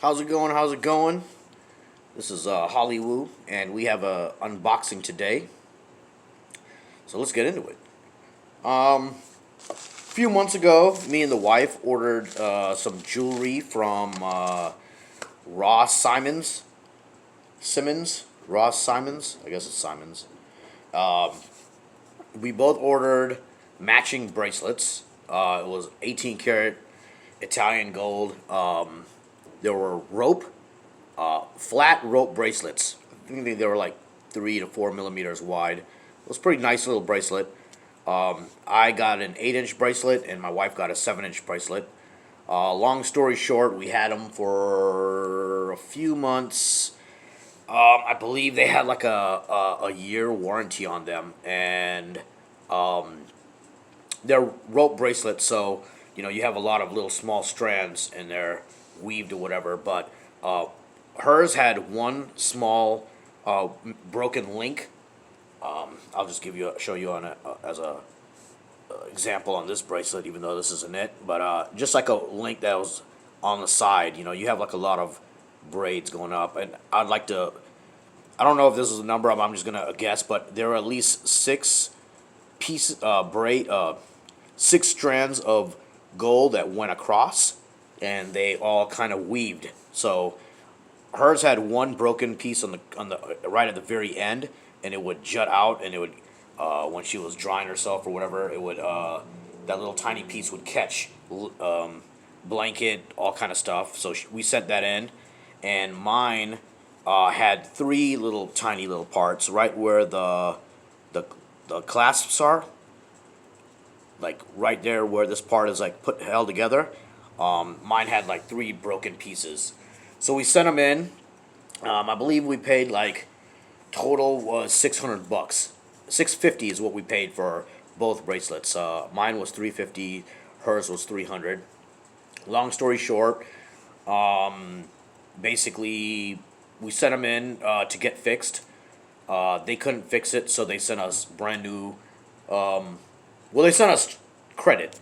How's it going? How's it going? This is Hollywood, and we have a unboxing today. So let's get into it. A few months ago, me and the wife ordered some jewelry from Ross Simons. Ross Simons. I guess it's Simons. We both ordered matching bracelets. It was 18 karat Italian gold. There were flat rope bracelets. I think they were like 3 to 4 millimeters wide. It was a pretty nice little bracelet. I got an 8-inch bracelet, and my wife got a 7-inch bracelet. Long story short, we had them for a few months. I believe they had like a year warranty on them, and they're rope bracelets, so you have a lot of little small strands, and they're weaved or whatever. But hers had one small broken link. I'll just show you on as a example on this bracelet, even though this isn't it. But just like a link that was on the side, you have like a lot of braids going up, and I'd like to. I don't know if this is a number. I'm just gonna guess, but there are at least six strands of gold that went across, and they all kind of weaved. So hers had one broken piece on the right at the very end, and it would jut out, and it would when she was drying herself or whatever, it would that little tiny piece would catch blanket, all kind of stuff. So we sent that in, and mine had three tiny little parts right where the clasps are, like right there where this part is like held together. Mine had like three broken pieces, so we sent them in. I believe we paid like total was $600. $650 is what we paid for both bracelets. Mine was $350, hers was $300. Long story short, basically we sent them in to get fixed. They couldn't fix it, so they sent us brand new. Well, they sent us credit.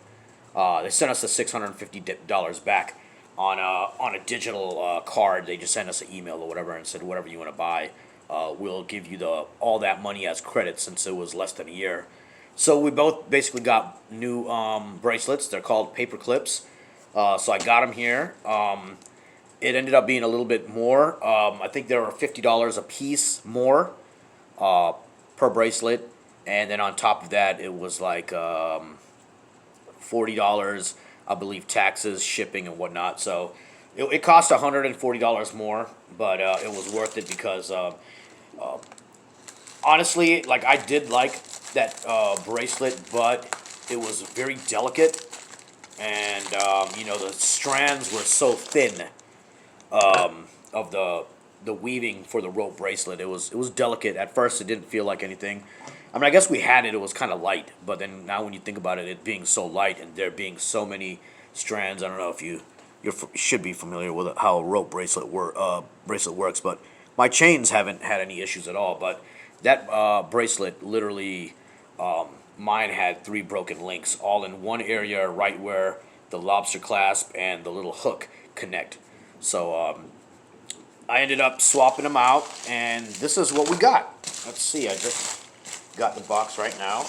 They sent us the $650 back on a digital card. They just sent us an email or whatever and said, whatever you want to buy, we'll give you all that money as credit, since it was less than a year. So we both basically got new bracelets. They're called paper clips. So I got them here. It ended up being a little bit more. I think they were $50 a piece more per bracelet. And then on top of that, it was like $40, I believe, taxes, shipping, and whatnot. So it cost $140 more, but it was worth it because honestly, like, I did like that bracelet, but it was very delicate, and the strands were so thin of the weaving for the rope bracelet. It was delicate. At first, it didn't feel like anything. I mean, I guess we had it. It was kind of light, but then now when you think about it, it being so light and there being so many strands, I don't know if you should be familiar with how a rope bracelet works. But my chains haven't had any issues at all. But that bracelet, literally, mine had three broken links, all in one area, right where the lobster clasp and the little hook connect. So I ended up swapping them out, and this is what we got. Let's see. I just got the box right now.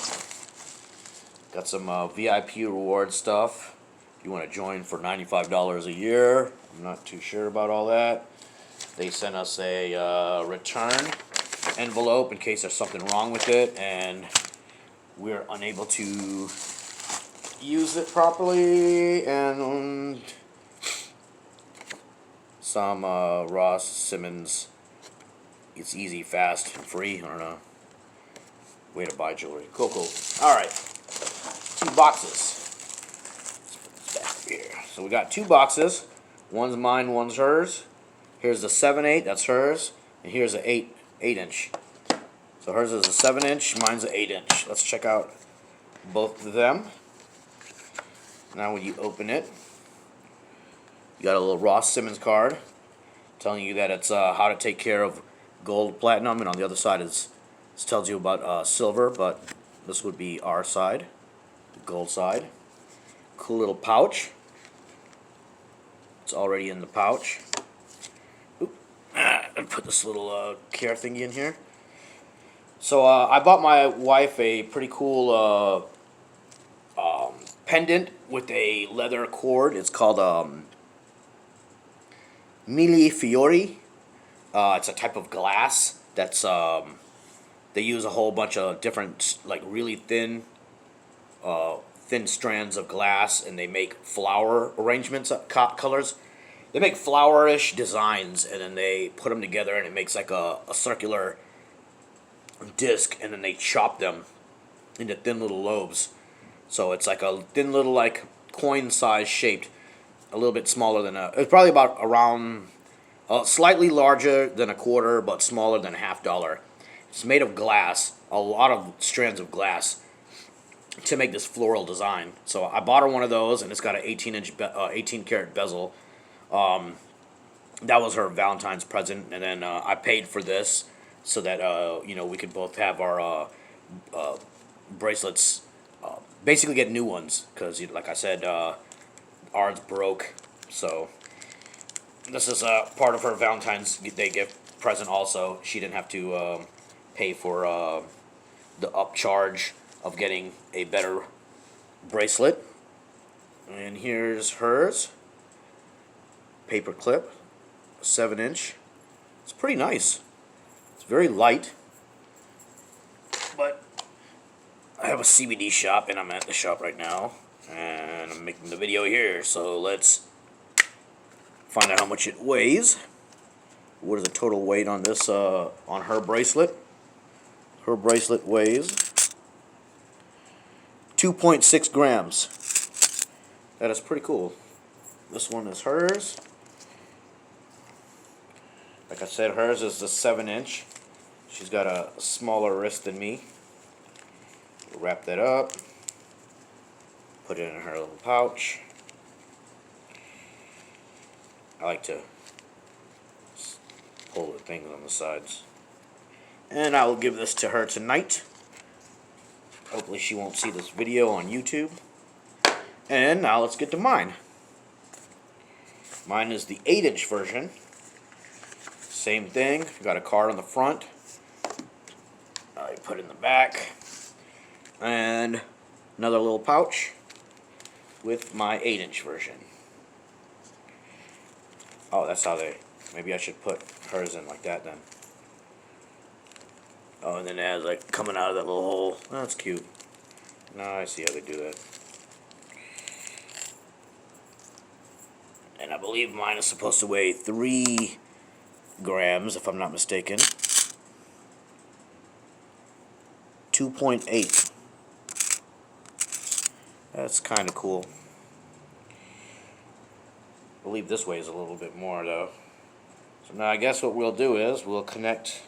Got some VIP reward stuff. If you want to join for $95 a year, I'm not too sure about all that. They sent us a return envelope in case there's something wrong with it and we're unable to use it properly, and some Ross Simmons. It's easy, fast, and free. I don't know. Way to buy jewelry. Cool. All right. 2 boxes. Back here. So we got 2 boxes. One's mine, one's hers. Here's the 7/8, that's hers. And here's an 8-inch. So hers is a 7-inch, mine's an 8-inch. Let's check out both of them. Now when you open it, you got a little Ross Simmons card telling you that it's how to take care of gold, platinum, and on the other side it tells you about silver, but this would be our side, the gold side. Cool little pouch. It's already in the pouch. And put this little care thingy in here. So I bought my wife a pretty cool pendant with a leather cord. It's called Mille Fiori. It's a type of glass that's they use a whole bunch of different like really thin strands of glass, and they make flower arrangements, colors. They make flowerish designs, and then they put them together, and it makes like a circular disc, and then they chop them into thin little lobes. So it's like a thin little like coin size shaped, a little bit smaller than a. It's probably about around, slightly larger than a quarter, but smaller than a $half. It's made of glass, a lot of strands of glass, to make this floral design. So I bought her one of those, and it's got an 18 karat bezel. That was her Valentine's present, and then I paid for this so that we could both have our bracelets. Basically, get new ones because, like I said, ours broke. So this is part of her Valentine's Day gift present. Also, she didn't have to pay for the upcharge of getting a better bracelet. And here's hers. Paper clip, 7-inch. It's pretty nice. It's very light. But I have a CBD shop, and I'm at the shop right now, and I'm making the video here. So let's find out how much it weighs. What is the total weight on this? On her bracelet? Her bracelet weighs 2.6 grams. That is pretty cool. This one is hers. Like I said, hers is the 7-inch. She's got a smaller wrist than me. We'll wrap that up. Put it in her little pouch. I like to pull the things on the sides. And I will give this to her tonight. Hopefully she won't see this video on YouTube. And now let's get to mine. Mine is the 8-inch version. Same thing. Got a card on the front. I put it in the back. And another little pouch with my 8-inch version. Oh, that's how they... Maybe I should put hers in like that then. Oh, and then it has like coming out of that little hole. Oh, that's cute. Now I see how they do that. And I believe mine is supposed to weigh 3 grams, if I'm not mistaken. 2.8. That's kind of cool. I believe this weighs a little bit more, though. So now I guess what we'll do is we'll connect...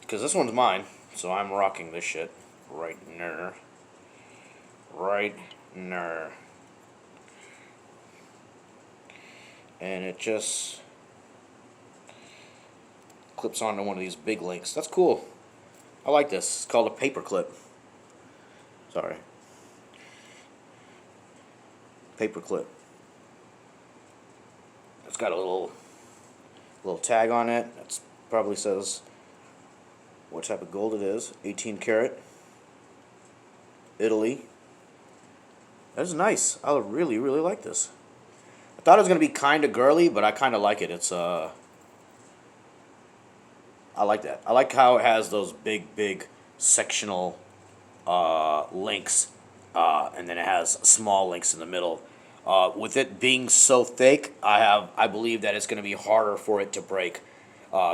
Because this one's mine, so I'm rocking this shit right there. Right there. And it just clips onto one of these big links. That's cool. I like this. It's called a paper clip. Sorry. Paper clip. It's got a little tag on it. That probably says what type of gold it is. 18 karat. Italy. That's nice. I really, really like this. I thought it was going to be kind of girly, but I kind of like it. It's I like that. I like how it has those big sectional links, and then it has small links in the middle. With it being so thick, I believe that it's going to be harder for it to break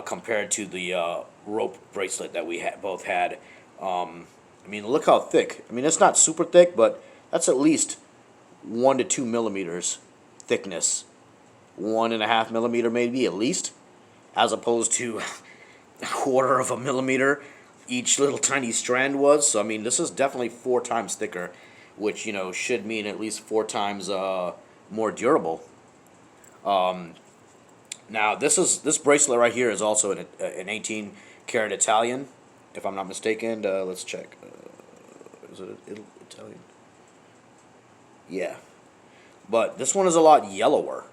compared to the rope bracelet that we both had. I mean, look how thick. I mean, it's not super thick, but that's at least 1 to 2 millimeters thickness. 1.5 millimeter maybe at least, as opposed to 1/4 of a millimeter each little tiny strand was. So I mean, this is definitely 4 times thicker, which should mean at least 4 times more durable. Now this bracelet right here is also an 18 karat Italian, if I'm not mistaken. Let's check. Is it Italian? Yeah, but this one is a lot yellower.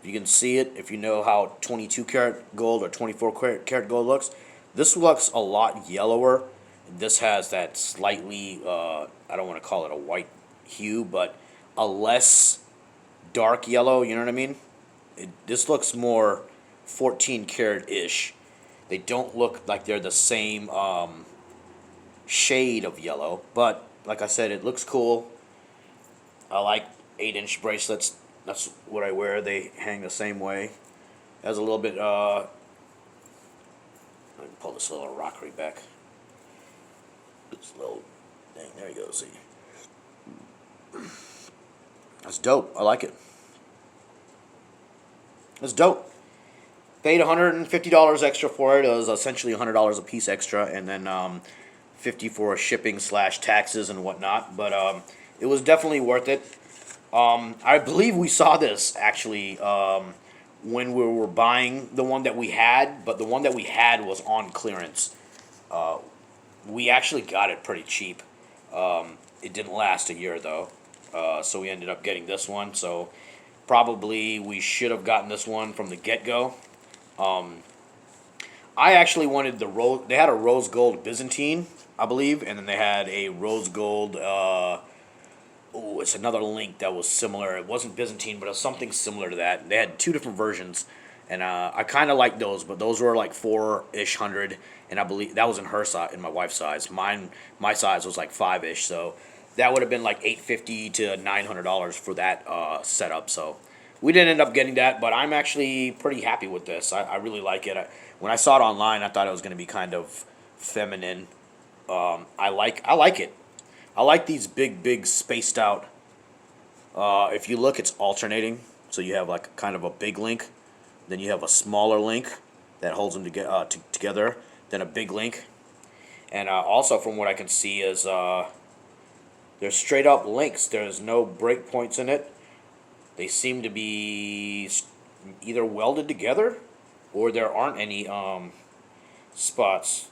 You can see it if you know how 22 karat gold or 24 karat gold looks. This looks a lot yellower. This has that slightly, I don't want to call it a white hue, but a less dark yellow, you know what I mean? This looks more 14 karat ish. They don't look like they're the same shade of yellow, but like I said, it looks cool. I like 8-inch bracelets. That's what I wear. They hang the same way. Has a little bit. Let me pull this little rockery back. This little thing. There you go. See. That's dope. I like it. That's dope. Paid $150 extra for it. It was essentially $100 a piece extra, and then $50 for shipping / taxes and whatnot. But it was definitely worth it. I believe we saw this actually when we were buying the one that we had, but the one that we had was on clearance. We actually got it pretty cheap. It didn't last a year though, so we ended up getting this one. So probably we should have gotten this one from the get-go. I actually wanted the rose. They had a rose gold Byzantine, I believe, and then they had a rose gold. It's another link that was similar. It wasn't Byzantine, but it was something similar to that. They had two different versions, and I kind of liked those, but those were like 4-ish hundred, and I believe that was in her size, in my wife's size. My size was like 5-ish, so that would have been like $850 to $900 for that setup. So we didn't end up getting that, but I'm actually pretty happy with this. I really like it. When I saw it online, I thought it was going to be kind of feminine. I like it. I like these big spaced out. If you look, it's alternating. So you have like kind of a big link, then you have a smaller link that holds them together, then a big link, and also from what I can see is they're straight up links. There's no break points in it. They seem to be either welded together, or there aren't any spots.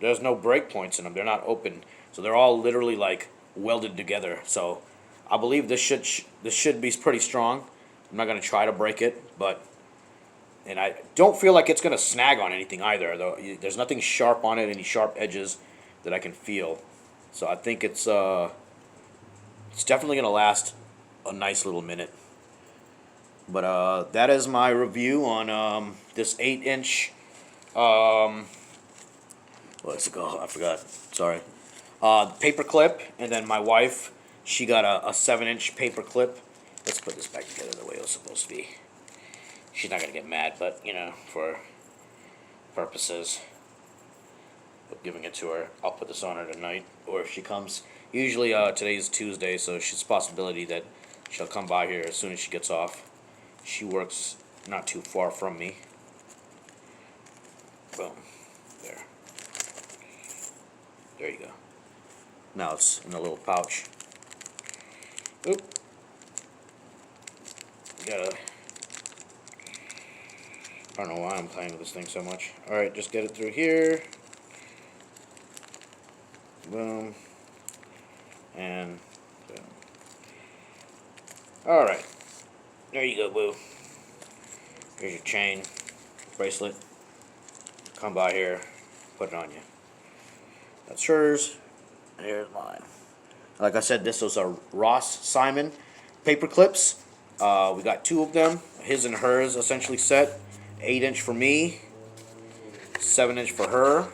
There's no break points in them. They're not open. So they're all literally like welded together. So I believe this should be pretty strong. I'm not gonna try to break it, and I don't feel like it's gonna snag on anything either. Though there's nothing sharp on it, any sharp edges that I can feel. So I think it's definitely gonna last a nice little minute. But that is my review on this 8-inch. What's it called? I forgot. Sorry. Paper clip, and then my wife, she got a 7-inch paper clip. Let's put this back together the way it was supposed to be. She's not gonna get mad, but you know, for purposes of giving it to her, I'll put this on her tonight, or if she comes. Usually, today's Tuesday, so she's a possibility that she'll come by here as soon as she gets off. She works not too far from me. Boom. There. There you go. Now it's in a little pouch. Oop. I don't know why I'm playing with this thing so much. Alright, just get it through here. Boom. And boom. Alright. There you go, boo. Here's your chain, bracelet. Come by here, put it on you. That's hers. And here's mine. Like I said, this was a Ross Simon paper clips. We got 2 of them. His and hers essentially set. 8-inch for me. 7-inch for her.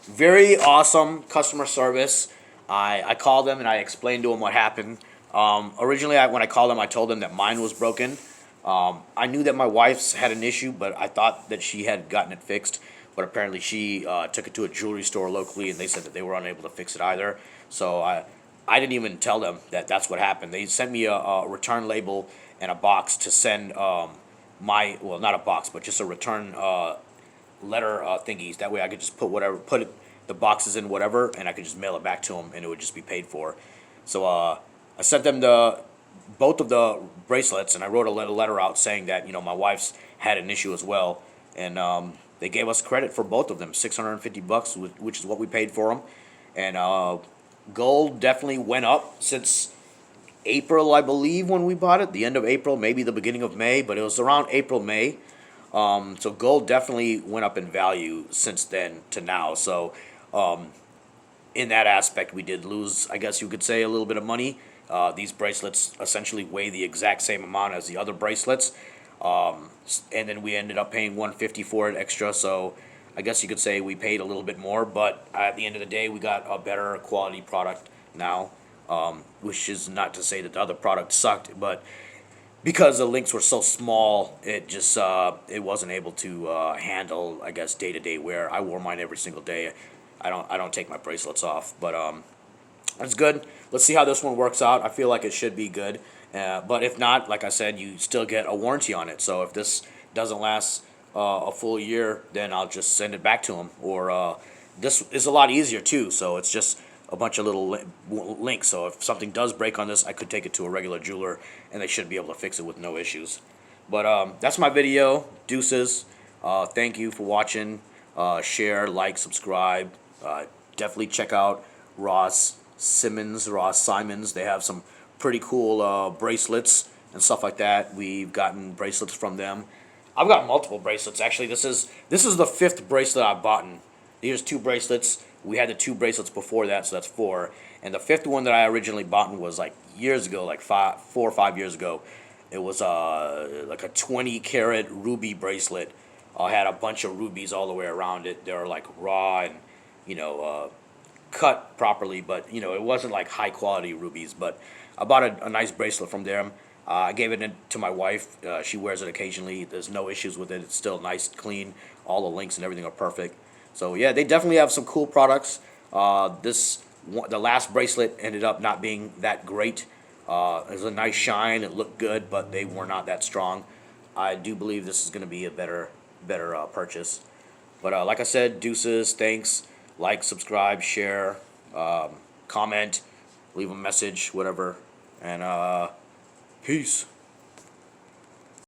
Very awesome customer service. I called them and I explained to them what happened. Originally, when I called them, I told them that mine was broken. I knew that my wife's had an issue, but I thought that she had gotten it fixed. But apparently she took it to a jewelry store locally, and they said that they were unable to fix it either. So I didn't even tell them that that's what happened. They sent me a return label and a box to send well, not a box, but just a return letter thingies. That way I could just put the boxes in whatever, and I could just mail it back to them, and it would just be paid for. So I sent them both of the bracelets, and I wrote a letter out saying that my wife's had an issue as well, and they gave us credit for both of them, $650, which is what we paid for them, and gold definitely went up since April, I believe, when we bought it. The end of April, maybe the beginning of May, but it was around April, May. So gold definitely went up in value since then to now. So in that aspect, we did lose, I guess you could say, a little bit of money. These bracelets essentially weigh the exact same amount as the other bracelets, and then we ended up paying 150 for it extra. So I guess you could say we paid a little bit more, but at the end of the day, we got a better quality product now. Which is not to say that the other product sucked, but because the links were so small, it just it wasn't able to handle, I guess, day to day wear. I wore mine every single day. I don't take my bracelets off, but it's good. Let's see how this one works out. I feel like it should be good, but if not, like I said, you still get a warranty on it. So if this doesn't last a full year, then I'll just send it back to them. Or this is a lot easier too. So it's just a bunch of little links. So if something does break on this, I could take it to a regular jeweler, and they should be able to fix it with no issues. But that's my video. Deuces. Thank you for watching. Share, like, subscribe. Definitely check out Ross Simons. They have some pretty cool bracelets and stuff like that. We've gotten bracelets from them. I've got multiple bracelets actually. This is the fifth bracelet I've bought. Here's two bracelets. We had the two bracelets before that, so that's four. And the fifth one that I originally bought was like years ago, like 4 or 5 years ago. It was like a 20 karat ruby bracelet. Had a bunch of rubies all the way around it. They were like raw and you know cut properly, but you know it wasn't like high quality rubies. But I bought a nice bracelet from them. I gave it to my wife. She wears it occasionally. There's no issues with it. It's still nice, clean. All the links and everything are perfect. So yeah, they definitely have some cool products. The last bracelet ended up not being that great. It was a nice shine. It looked good, but they were not that strong. I do believe this is going to be a better purchase. But like I said, deuces. Thanks. Like, subscribe, share, comment, leave a message, whatever. And peace.